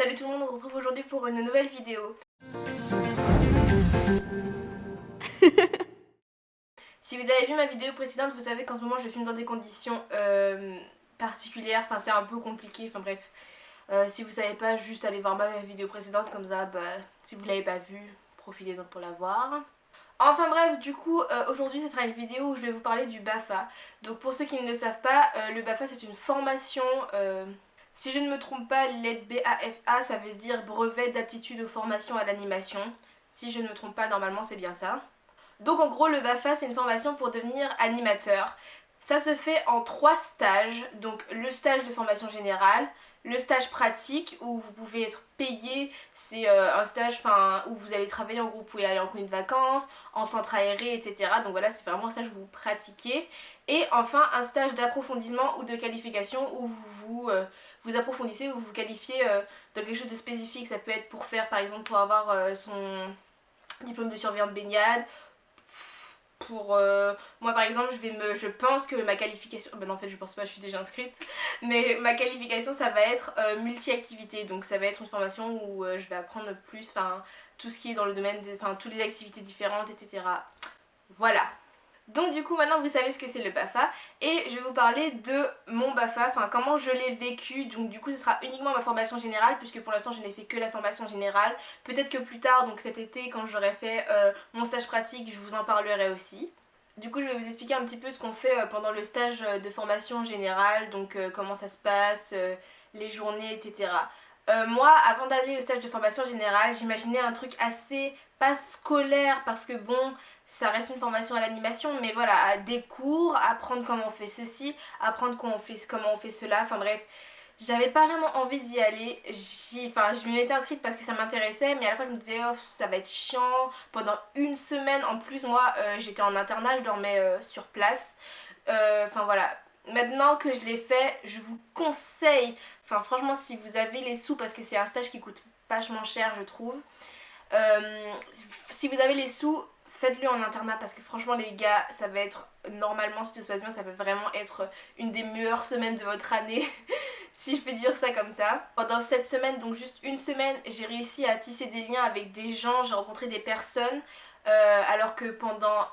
Salut tout le monde, on se retrouve aujourd'hui pour une nouvelle vidéo. Si vous avez vu ma vidéo précédente, vous savez qu'en ce moment je filme dans des conditions particulières, enfin c'est un peu compliqué, enfin bref. Si vous savez pas, juste allez voir ma vidéo précédente, comme ça, si vous l'avez pas vue, profitez-en pour la voir. Enfin bref, du coup, aujourd'hui ce sera une vidéo où je vais vous parler du BAFA. Donc pour ceux qui ne le savent pas, le BAFA c'est une formation, si je ne me trompe pas, l'aide BAFA ça veut dire brevet d'aptitude aux formations à l'animation. Si je ne me trompe pas, normalement c'est bien ça. Donc en gros le BAFA c'est une formation pour devenir animateur. Ça se fait en 3 stages, donc le stage de formation générale, le stage pratique où vous pouvez être payé, c'est un stage où vous allez travailler en groupe, vous pouvez aller en colonie de vacances, en centre aéré, etc. Donc voilà, c'est vraiment un stage où vous pratiquez. Et enfin un stage d'approfondissement ou de qualification où vous approfondissez, où vous vous qualifiez dans quelque chose de spécifique. Ça peut être pour faire par exemple pour avoir son diplôme de surveillant de baignade. Pour moi par exemple je pense que ma qualification, non en fait je pense pas, je suis déjà inscrite, mais ma qualification ça va être multi-activité, donc ça va être une formation où je vais apprendre plus, tout ce qui est dans le domaine, toutes les activités différentes, etc. Voilà. Donc du coup maintenant vous savez ce que c'est le BAFA et je vais vous parler de mon BAFA, comment je l'ai vécu. Donc du coup ce sera uniquement ma formation générale puisque pour l'instant je n'ai fait que la formation générale. Peut-être que plus tard, donc cet été quand j'aurai fait mon stage pratique, je vous en parlerai aussi. Du coup je vais vous expliquer un petit peu ce qu'on fait pendant le stage de formation générale, donc comment ça se passe, les journées, etc. Moi, avant d'aller au stage de formation générale, j'imaginais un truc assez, pas scolaire, parce que bon, ça reste une formation à l'animation, mais voilà, des cours, apprendre comment on fait ceci, apprendre comment on fait cela, enfin bref. J'avais pas vraiment envie d'y aller, je m'y étais inscrite parce que ça m'intéressait, mais à la fois je me disais, oh, ça va être chiant, pendant une semaine, en plus moi j'étais en internat, je dormais sur place, voilà. Maintenant que je l'ai fait, je vous conseille, franchement si vous avez les sous, parce que c'est un stage qui coûte vachement cher je trouve, si vous avez les sous, faites-le en internat parce que franchement les gars, ça va être, normalement si tout se passe bien, ça peut vraiment être une des meilleures semaines de votre année, si je peux dire ça comme ça. Pendant cette semaine, donc juste une semaine, j'ai réussi à tisser des liens avec des gens, j'ai rencontré des personnes, alors que pendant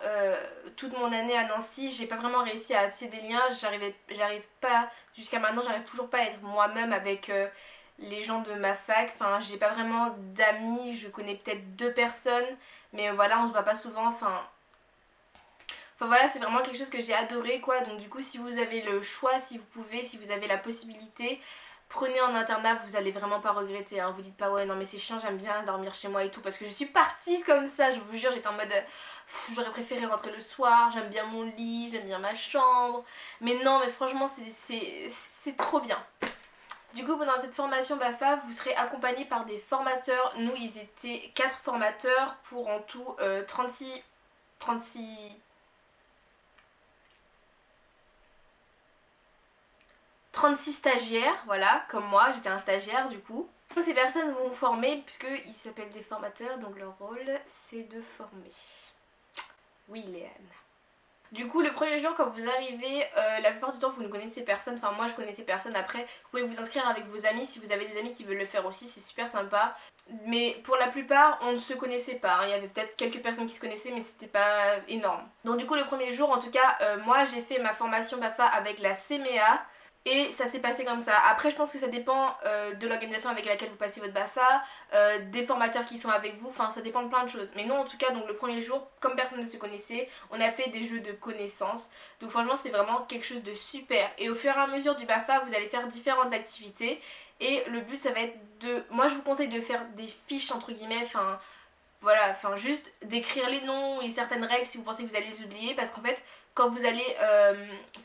toute mon année à Nancy, j'ai pas vraiment réussi à tisser des liens, j'arrive pas, jusqu'à maintenant, j'arrive toujours pas à être moi-même avec les gens de ma fac, j'ai pas vraiment d'amis, je connais peut-être 2 personnes, mais voilà, on se voit pas souvent, voilà, c'est vraiment quelque chose que j'ai adoré quoi, donc du coup si vous avez le choix, si vous pouvez, si vous avez la possibilité, prenez en internat, vous allez vraiment pas regretter, hein. Vous dites pas ouais non mais c'est chiant, j'aime bien dormir chez moi et tout, parce que je suis partie comme ça, je vous jure, j'étais en mode j'aurais préféré rentrer le soir, j'aime bien mon lit, j'aime bien ma chambre, mais non mais franchement c'est trop bien. Du coup pendant cette formation BAFA vous serez accompagné par des formateurs, nous ils étaient 4 formateurs pour en tout 36 stagiaires, voilà, comme moi, j'étais un stagiaire du coup. Donc ces personnes vont vous former, puisqu'ils s'appellent des formateurs, donc leur rôle c'est de former. Oui Léane. Du coup le premier jour quand vous arrivez, la plupart du temps vous ne connaissez personne, moi je connaissais personne. Après vous pouvez vous inscrire avec vos amis si vous avez des amis qui veulent le faire aussi, c'est super sympa. Mais pour la plupart on ne se connaissait pas, hein. Il y avait peut-être quelques personnes qui se connaissaient mais c'était pas énorme. Donc du coup le premier jour en tout cas, moi j'ai fait ma formation BAFA avec la CMEA. Et ça s'est passé comme ça. Après je pense que ça dépend de l'organisation avec laquelle vous passez votre BAFA, des formateurs qui sont avec vous, ça dépend de plein de choses. Mais non en tout cas, donc le premier jour, comme personne ne se connaissait, on a fait des jeux de connaissances. Donc franchement c'est vraiment quelque chose de super. Et au fur et à mesure du BAFA, vous allez faire différentes activités. Et le but ça va être de... Moi je vous conseille de faire des fiches entre guillemets, voilà, juste d'écrire les noms et certaines règles si vous pensez que vous allez les oublier, parce qu'en fait quand vous allez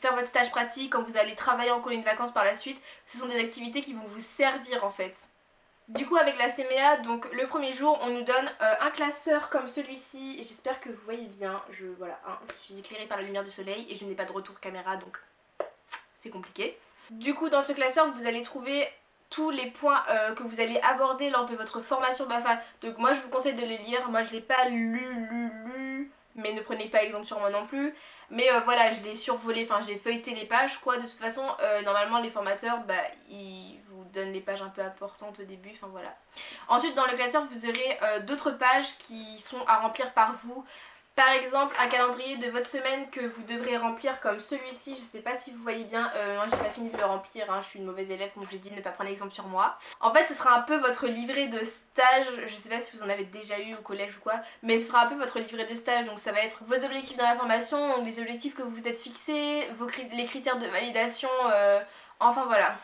faire votre stage pratique, quand vous allez travailler en colonie de vacances par la suite, ce sont des activités qui vont vous servir en fait. Du coup avec la CMEA, donc le premier jour on nous donne un classeur comme celui-ci, j'espère que vous voyez bien, voilà, hein, je suis éclairée par la lumière du soleil et je n'ai pas de retour caméra donc c'est compliqué. Du coup dans ce classeur vous allez trouver tous les points que vous allez aborder lors de votre formation BAFA. Donc moi je vous conseille de les lire, moi je l'ai pas lu, mais ne prenez pas exemple sur moi non plus. Mais voilà, je l'ai survolé, j'ai feuilleté les pages quoi. De toute façon, normalement les formateurs, ils vous donne les pages un peu importantes au début, enfin voilà. Ensuite dans le classeur vous aurez d'autres pages qui sont à remplir par vous. Par exemple un calendrier de votre semaine que vous devrez remplir comme celui-ci, je sais pas si vous voyez bien, moi j'ai pas fini de le remplir, hein, je suis une mauvaise élève donc j'ai dit de ne pas prendre exemple sur moi. En fait ce sera un peu votre livret de stage, je sais pas si vous en avez déjà eu au collège ou quoi, mais ce sera un peu votre livret de stage, donc ça va être vos objectifs dans la formation, donc les objectifs que vous vous êtes fixés, les critères de validation, enfin voilà.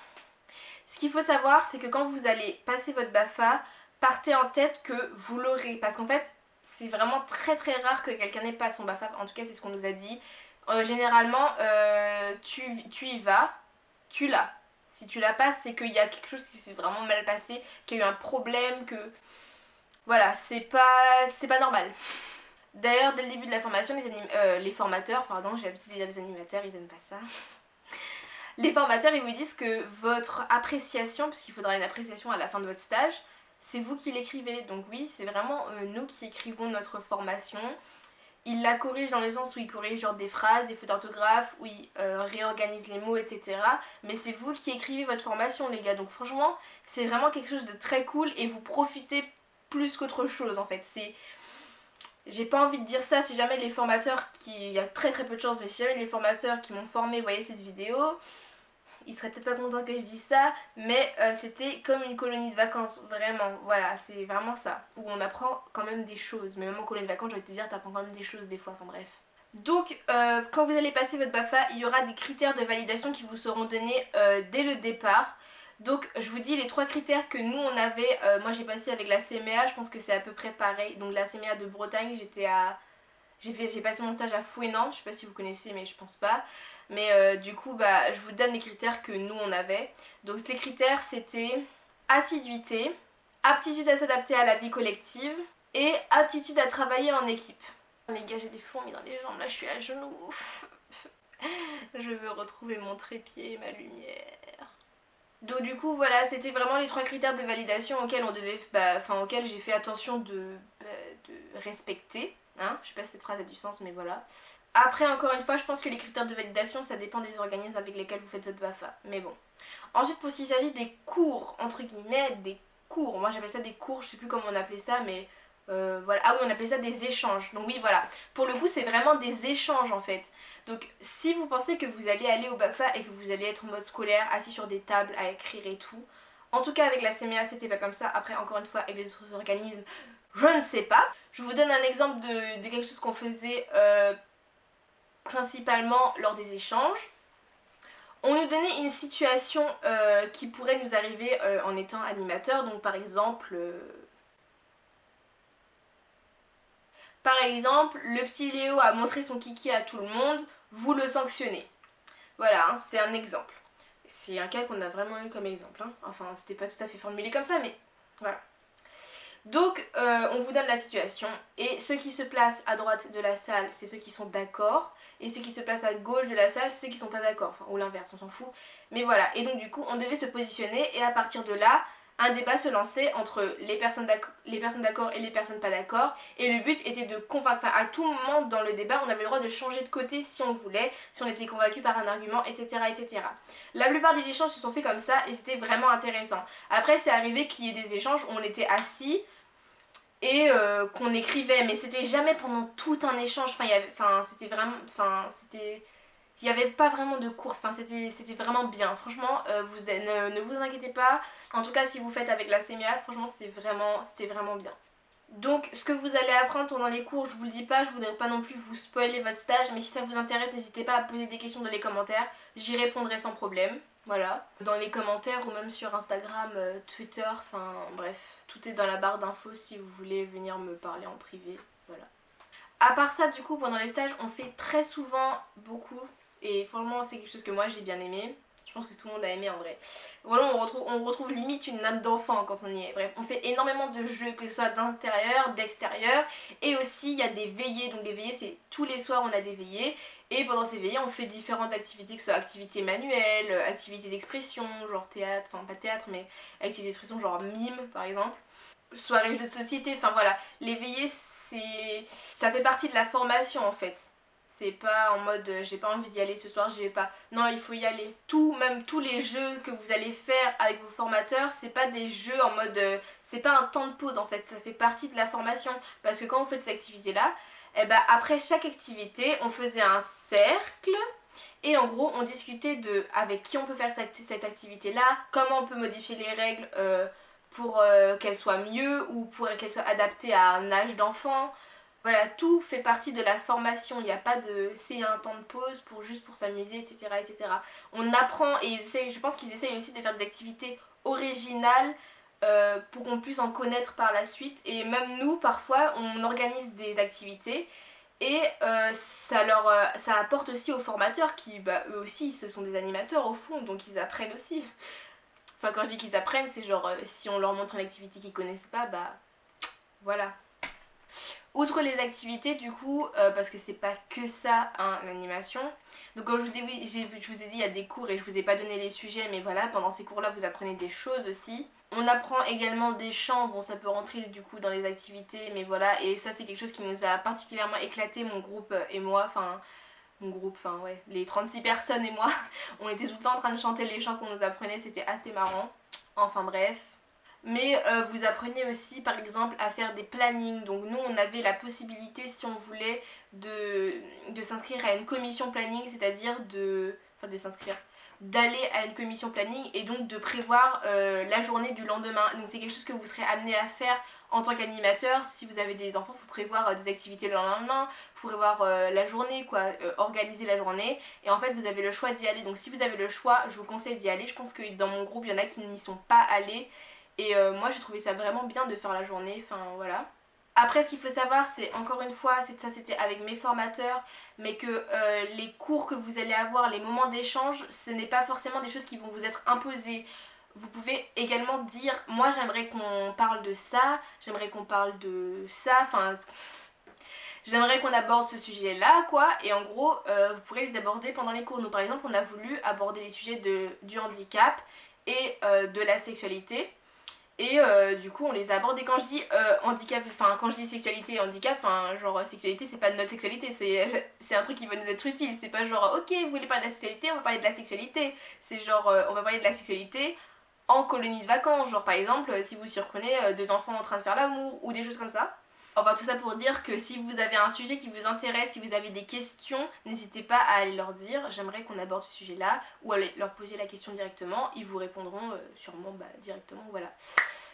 Ce qu'il faut savoir c'est que quand vous allez passer votre BAFA, partez en tête que vous l'aurez, parce qu'en fait c'est vraiment très très rare que quelqu'un n'ait pas son BAFA, en tout cas c'est ce qu'on nous a dit. Généralement, tu y vas, tu l'as. Si tu la passes, c'est qu'il y a quelque chose qui s'est vraiment mal passé, qu'il y a eu un problème, que... Voilà, c'est pas normal. D'ailleurs, dès le début de la formation, les formateurs, pardon, j'ai l'habitude de dire les animateurs, ils aiment pas ça. Les formateurs, ils vous disent que votre appréciation, puisqu'il faudra une appréciation à la fin de votre stage, c'est vous qui l'écrivez. Donc oui, c'est vraiment nous qui écrivons notre formation. Ils la corrigent dans le sens où ils corrigent genre des phrases, des fautes d'orthographe, où ils réorganisent les mots, etc. Mais c'est vous qui écrivez votre formation, les gars. Donc franchement, c'est vraiment quelque chose de très cool et vous profitez plus qu'autre chose en fait. J'ai pas envie de dire ça si jamais les formateurs il y a très très peu de chances, mais si jamais les formateurs qui m'ont formé voyaient cette vidéo, ils seraient peut-être pas contents que je dise ça, mais c'était comme une colonie de vacances, vraiment, voilà, c'est vraiment ça, où on apprend quand même des choses, mais même en colonie de vacances, j'ai envie de te dire, t'apprends quand même des choses des fois, enfin bref. Donc, quand vous allez passer votre BAFA, il y aura des critères de validation qui vous seront donnés dès le départ. Donc, je vous dis les 3 critères que nous on avait, moi j'ai passé avec la CMA, je pense que c'est à peu près pareil, donc la CMA de Bretagne, j'ai passé mon stage à Fouesnant, je sais pas si vous connaissez mais je pense pas. Mais du coup bah je vous donne les critères que nous on avait. Donc les critères c'était assiduité, aptitude à s'adapter à la vie collective et aptitude à travailler en équipe. Les gars j'ai des fourmis dans les jambes, là je suis à genoux. Je veux retrouver mon trépied et ma lumière. Donc du coup voilà, c'était vraiment les 3 critères de validation auxquels auxquels j'ai fait attention de respecter. Hein, je sais pas si cette phrase a du sens mais voilà. Après encore une fois je pense que les critères de validation ça dépend des organismes avec lesquels vous faites votre BAFA. Mais bon. Ensuite pour ce qui s'agit des cours, entre guillemets, des cours. Moi j'appelle ça des cours, je sais plus comment on appelait ça mais... voilà. Ah oui on appelait ça des échanges. Donc oui voilà. Pour le coup c'est vraiment des échanges en fait. Donc si vous pensez que vous allez aller au BAFA et que vous allez être en mode scolaire, assis sur des tables à écrire et tout. En tout cas avec la CMA c'était pas comme ça. Après encore une fois avec les autres organismes, je ne sais pas. Je vous donne un exemple de quelque chose qu'on faisait principalement lors des échanges. On nous donnait une situation qui pourrait nous arriver en étant animateur. Donc par exemple, le petit Léo a montré son kiki à tout le monde, vous le sanctionnez. Voilà, hein, c'est un exemple. C'est un cas qu'on a vraiment eu comme exemple. Hein. Enfin, c'était pas tout à fait formulé comme ça, mais voilà. Donc, on vous donne la situation, et ceux qui se placent à droite de la salle, c'est ceux qui sont d'accord, et ceux qui se placent à gauche de la salle, c'est ceux qui sont pas d'accord, enfin, ou l'inverse, on s'en fout. Mais voilà, et donc du coup, on devait se positionner, et à partir de là, un débat se lançait entre les personnes d'accord et les personnes pas d'accord, et le but était de convaincre, enfin, à tout moment dans le débat, on avait le droit de changer de côté si on voulait, si on était convaincu par un argument, etc., etc. La plupart des échanges se sont faits comme ça, et c'était vraiment intéressant. Après, c'est arrivé qu'il y ait des échanges où on était assis, et qu'on écrivait, mais c'était jamais pendant tout un échange, c'était vraiment, il n'y avait pas vraiment de cours, c'était vraiment bien, franchement, ne vous inquiétez pas, en tout cas si vous faites avec la CMA, franchement c'était vraiment bien. Donc ce que vous allez apprendre pendant les cours, je vous le dis pas, je voudrais pas non plus vous spoiler votre stage, mais si ça vous intéresse, n'hésitez pas à poser des questions dans les commentaires, j'y répondrai sans problème. Voilà, dans les commentaires ou même sur Instagram, Twitter, enfin bref, tout est dans la barre d'infos si vous voulez venir me parler en privé, voilà. À part ça, du coup, pendant les stages, on fait très souvent beaucoup, et franchement c'est quelque chose que moi j'ai bien aimé. Je pense que tout le monde a aimé en vrai. Voilà, on retrouve limite une âme d'enfant quand on y est. Bref, on fait énormément de jeux, que ce soit d'intérieur, d'extérieur. Et aussi, il y a des veillées. Donc les veillées, c'est tous les soirs on a des veillées. Et pendant ces veillées, on fait différentes activités, que ce soit activités manuelles, activités d'expression, genre théâtre, enfin pas théâtre, mais activités d'expression, genre mime par exemple. Soirées jeux de société, enfin voilà. Les veillées, ça fait partie de la formation en fait. c'est pas en mode j'ai pas envie d'y aller ce soir, j'y vais pas. Non, il faut y aller. Même tous les jeux que vous allez faire avec vos formateurs, c'est pas des jeux en mode c'est pas un temps de pause en fait, ça fait partie de la formation. Parce que quand vous faites cette activité là, et ben après chaque activité, on faisait un cercle. Et en gros, on discutait de avec qui on peut faire cette activité-là, comment on peut modifier les règles pour qu'elles soient mieux ou pour qu'elles soient adaptées à un âge d'enfant. Voilà, tout fait partie de la formation. Il n'y a pas de c'est un temps de pause juste pour s'amuser, etc., etc. On apprend et je pense qu'ils essayent aussi de faire des activités originales pour qu'on puisse en connaître par la suite. Et même nous, parfois, on organise des activités. Et ça apporte aussi aux formateurs qui, eux aussi, ce sont des animateurs au fond, donc ils apprennent aussi. Enfin, quand je dis qu'ils apprennent, c'est genre, si on leur montre une activité qu'ils connaissent pas, voilà. Outre les activités, du coup, parce que c'est pas que ça, hein, l'animation. Donc comme je vous dis, oui, je vous ai dit, il y a des cours et je vous ai pas donné les sujets, mais voilà, pendant ces cours-là, vous apprenez des choses aussi. On apprend également des chants, bon ça peut rentrer du coup dans les activités, mais voilà, et ça c'est quelque chose qui nous a particulièrement éclaté, mon groupe et moi, ouais, les 36 personnes et moi, on était tout le temps en train de chanter les chants qu'on nous apprenait, c'était assez marrant, enfin bref. Mais vous apprenez aussi par exemple à faire des plannings, donc nous on avait la possibilité si on voulait de s'inscrire à une commission planning, c'est-à-dire de s'inscrire, d'aller à une commission planning et donc de prévoir la journée du lendemain. Donc c'est quelque chose que vous serez amené à faire en tant qu'animateur. Si vous avez des enfants, il faut prévoir des activités le lendemain, il faut prévoir la journée, organiser la journée. Et en fait vous avez le choix d'y aller. Donc si vous avez le choix, je vous conseille d'y aller. Je pense que dans mon groupe il y en a qui n'y sont pas allés. Et moi j'ai trouvé ça vraiment bien de faire la journée, enfin voilà. Après ce qu'il faut savoir c'est encore une fois, ça c'était avec mes formateurs, mais que les cours que vous allez avoir, les moments d'échange, ce n'est pas forcément des choses qui vont vous être imposées. Vous pouvez également dire moi j'aimerais qu'on parle de ça, j'aimerais qu'on parle de ça, enfin j'aimerais qu'on aborde ce sujet là quoi, et en gros vous pourrez les aborder pendant les cours. Nous par exemple on a voulu aborder les sujets du handicap et de la sexualité. Et du coup on les a abordés. Quand je dis handicap, enfin quand je dis sexualité et handicap, enfin genre sexualité c'est pas notre sexualité, c'est un truc qui va nous être utile. C'est pas genre ok vous voulez parler de la sexualité, on va parler de la sexualité. C'est genre on va parler de la sexualité en colonie de vacances. Genre par exemple si vous surprenez deux enfants en train de faire l'amour ou des choses comme ça. Enfin tout ça pour dire que si vous avez un sujet qui vous intéresse, si vous avez des questions, n'hésitez pas à aller leur dire j'aimerais qu'on aborde ce sujet là, ou aller leur poser la question directement, ils vous répondront sûrement directement, voilà.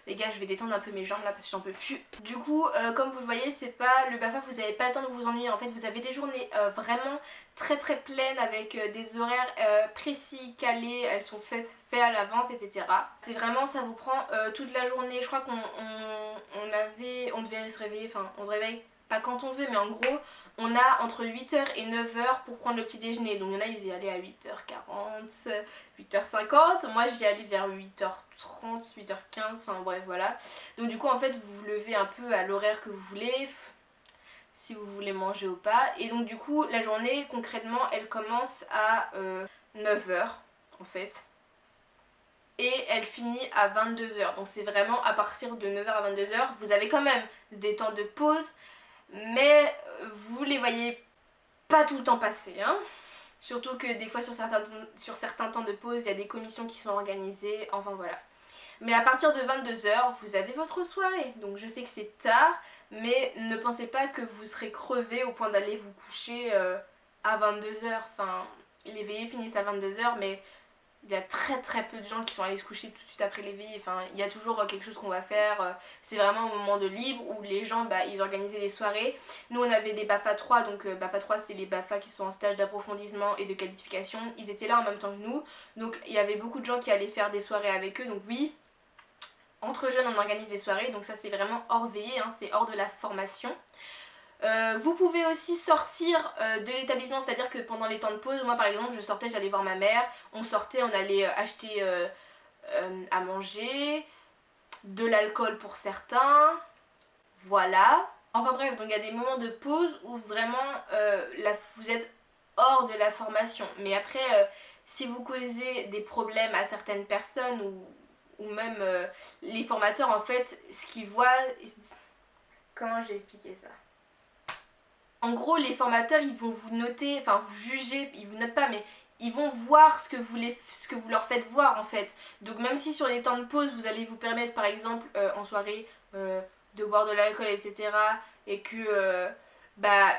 Les gars je vais détendre un peu mes jambes là parce que j'en peux plus. Du coup comme vous le voyez c'est pas le BAFA, vous n'avez pas le temps de vous ennuyer, en fait vous avez des journées vraiment très très pleines avec des horaires précis, calés, elles sont faites à l'avance etc. C'est vraiment ça vous prend toute la journée, je crois on devait se réveiller, enfin on se réveille pas quand on veut mais en gros on a entre 8h et 9h pour prendre le petit déjeuner. Donc il y en a ils y allaient à 8h40, 8h50, moi j'y allais vers 8h30, 8h15, enfin bref voilà. Donc du coup en fait vous vous levez un peu à l'horaire que vous voulez, si vous voulez manger ou pas. Et donc du coup la journée concrètement elle commence à 9h en fait. Et elle finit à 22h. Donc c'est vraiment à partir de 9h à 22h. Vous avez quand même des temps de pause, mais vous les voyez pas tout le temps passer. Hein. Surtout que des fois sur certains temps de pause, il y a des commissions qui sont organisées. Enfin voilà. Mais à partir de 22h, vous avez votre soirée. Donc je sais que c'est tard, mais ne pensez pas que vous serez crevé au point d'aller vous coucher à 22h. Enfin, les veillées finissent à 22h, mais il y a très très peu de gens qui sont allés se coucher tout de suite après l'éveil. Enfin, il y a toujours quelque chose qu'on va faire. C'est vraiment un moment de libre où les gens, ils organisaient des soirées. Nous, on avait des BAFA 3. Donc, BAFA 3, c'est les BAFA qui sont en stage d'approfondissement et de qualification. Ils étaient là en même temps que nous. Donc, il y avait beaucoup de gens qui allaient faire des soirées avec eux. Donc, oui, entre jeunes, on organise des soirées. Donc, ça, c'est vraiment hors veillée. Hein, c'est hors de la formation. Vous pouvez aussi sortir de l'établissement, c'est-à-dire que pendant les temps de pause, moi par exemple je sortais, j'allais voir ma mère, on sortait, on allait acheter à manger, de l'alcool pour certains, voilà. Enfin bref, donc il y a des moments de pause où vraiment vous êtes hors de la formation, mais après si vous causez des problèmes à certaines personnes ou même les formateurs en fait, ce qu'ils voient, comment j'ai expliqué ça ? En gros, les formateurs, ils vont vous noter, enfin vous juger, ils vous notent pas, mais ils vont voir ce que vous leur faites voir en fait. Donc même si sur les temps de pause, vous allez vous permettre par exemple en soirée de boire de l'alcool, etc. Et que bah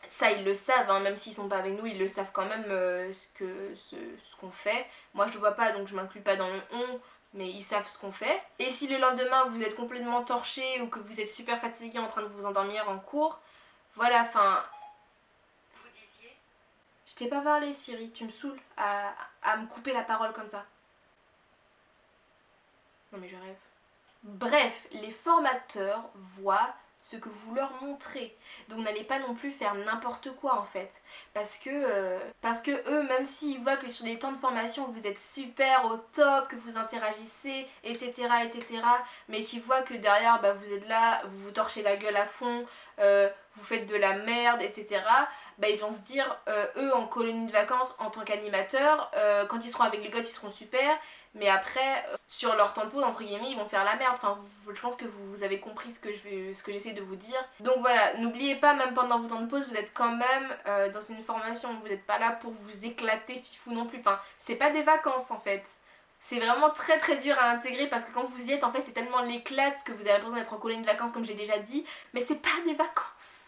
ça ils le savent, hein, même s'ils sont pas avec nous, ils le savent quand même ce qu'on fait. Moi je le vois pas donc je m'inclus pas dans le on, mais ils savent ce qu'on fait. Et si le lendemain vous êtes complètement torché ou que vous êtes super fatigué en train de vous endormir en cours, voilà, enfin. Vous disiez? Je t'ai pas parlé, Siri, tu me saoules à me couper la parole comme ça. Non mais je rêve. Bref, les formateurs voient ce que vous leur montrez. Donc n'allez pas non plus faire n'importe quoi en fait. Parce que eux, même s'ils voient que sur les temps de formation vous êtes super au top, que vous interagissez, etc. etc. mais qu'ils voient que derrière bah, vous êtes là, vous vous torchez la gueule à fond, vous faites de la merde, etc. Bah, ils vont se dire, eux en colonie de vacances en tant qu'animateurs, quand ils seront avec les gosses ils seront super, mais après sur leur temps de pause entre guillemets ils vont faire la merde. Enfin je pense que vous avez compris ce que j'essaie de vous dire. Donc voilà, n'oubliez pas, même pendant vos temps de pause vous êtes quand même dans une formation, vous n'êtes pas là pour vous éclater fifou non plus. Enfin c'est pas des vacances en fait. C'est vraiment très très dur à intégrer parce que quand vous y êtes en fait c'est tellement l'éclate que vous avez l'impression d'être en colonie de vacances comme j'ai déjà dit, mais c'est pas des vacances.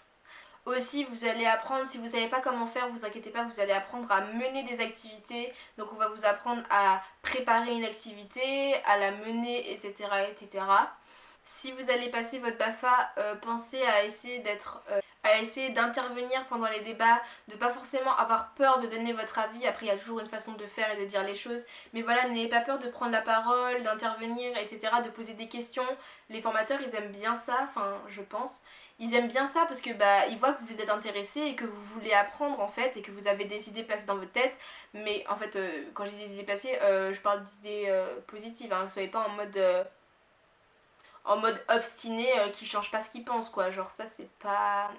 Aussi, vous allez apprendre, si vous savez pas comment faire, vous inquiétez pas, vous allez apprendre à mener des activités. Donc on va vous apprendre à préparer une activité, à la mener, etc. etc. Si vous allez passer votre BAFA, pensez à essayer d'intervenir pendant les débats, de pas forcément avoir peur de donner votre avis. Après, il y a toujours une façon de faire et de dire les choses. Mais voilà, n'ayez pas peur de prendre la parole, d'intervenir, etc., de poser des questions. Les formateurs, ils aiment bien ça, enfin, je pense. Ils aiment bien ça parce que bah ils voient que vous êtes intéressé et que vous voulez apprendre en fait et que vous avez des idées placées dans votre tête. Mais en fait, quand je dis des idées placées, je parle d'idées positives. Hein. Ne soyez pas en mode obstiné qui change pas ce qu'il pense quoi. Genre ça c'est pas.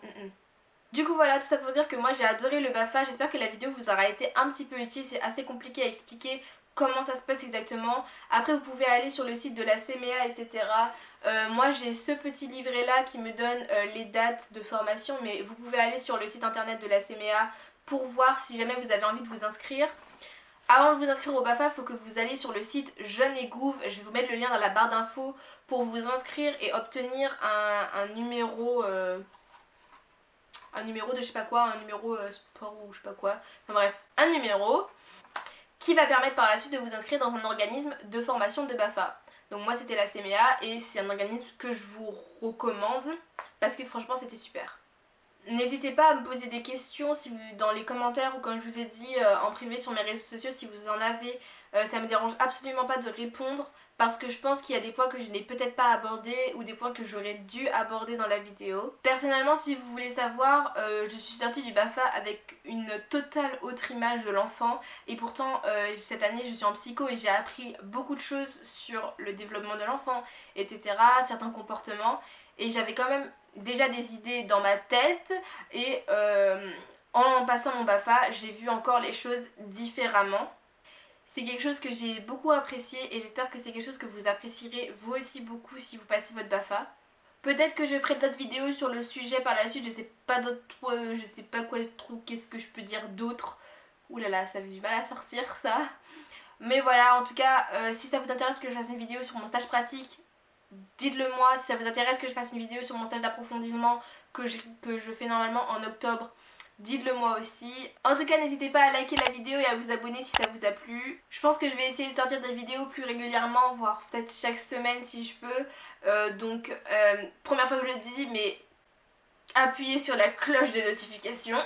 Du coup voilà, tout ça pour dire que moi j'ai adoré le BAFA, j'espère que la vidéo vous aura été un petit peu utile, c'est assez compliqué à expliquer comment ça se passe exactement. Après vous pouvez aller sur le site de la CMEA, etc. Moi j'ai ce petit livret là qui me donne les dates de formation, mais vous pouvez aller sur le site internet de la CMEA pour voir si jamais vous avez envie de vous inscrire. Avant de vous inscrire au BAFA, il faut que vous allez sur le site Jeune et Gouv. Je vais vous mettre le lien dans la barre d'infos pour vous inscrire et obtenir un numéro de je sais pas quoi, un numéro sport ou je sais pas quoi. Enfin bref, un numéro qui va permettre par la suite de vous inscrire dans un organisme de formation de BAFA. Donc moi c'était la CMEA et c'est un organisme que je vous recommande parce que franchement c'était super. N'hésitez pas à me poser des questions si vous, dans les commentaires ou comme je vous ai dit en privé sur mes réseaux sociaux si vous en avez. Ça me dérange absolument pas de répondre parce que je pense qu'il y a des points que je n'ai peut-être pas abordés ou des points que j'aurais dû aborder dans la vidéo. Personnellement, si vous voulez savoir, je suis sortie du BAFA avec une totale autre image de l'enfant et pourtant cette année je suis en psycho et j'ai appris beaucoup de choses sur le développement de l'enfant, etc., certains comportements et j'avais quand même déjà des idées dans ma tête et en passant mon BAFA, j'ai vu encore les choses différemment. C'est quelque chose que j'ai beaucoup apprécié et j'espère que c'est quelque chose que vous apprécierez vous aussi beaucoup si vous passez votre BAFA. Peut-être que je ferai d'autres vidéos sur le sujet par la suite, je sais pas quoi trop, qu'est-ce que je peux dire d'autre. Ouh là là, ça avait du mal à sortir ça. Mais voilà, en tout cas, si ça vous intéresse que je fasse une vidéo sur mon stage pratique, dites-le moi. Si ça vous intéresse que je fasse une vidéo sur mon stage d'approfondissement que je fais normalement en octobre, dites-le moi aussi. En tout cas, n'hésitez pas à liker la vidéo et à vous abonner si ça vous a plu. Je pense que je vais essayer de sortir des vidéos plus régulièrement, voire peut-être chaque semaine si je peux. Donc, première fois que je le dis, mais appuyez sur la cloche de notification.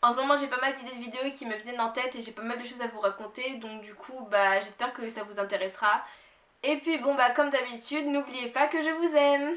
En ce moment j'ai pas mal d'idées de vidéos qui me viennent en tête et j'ai pas mal de choses à vous raconter. Donc du coup, bah j'espère que ça vous intéressera. Et puis bon bah comme d'habitude, n'oubliez pas que je vous aime.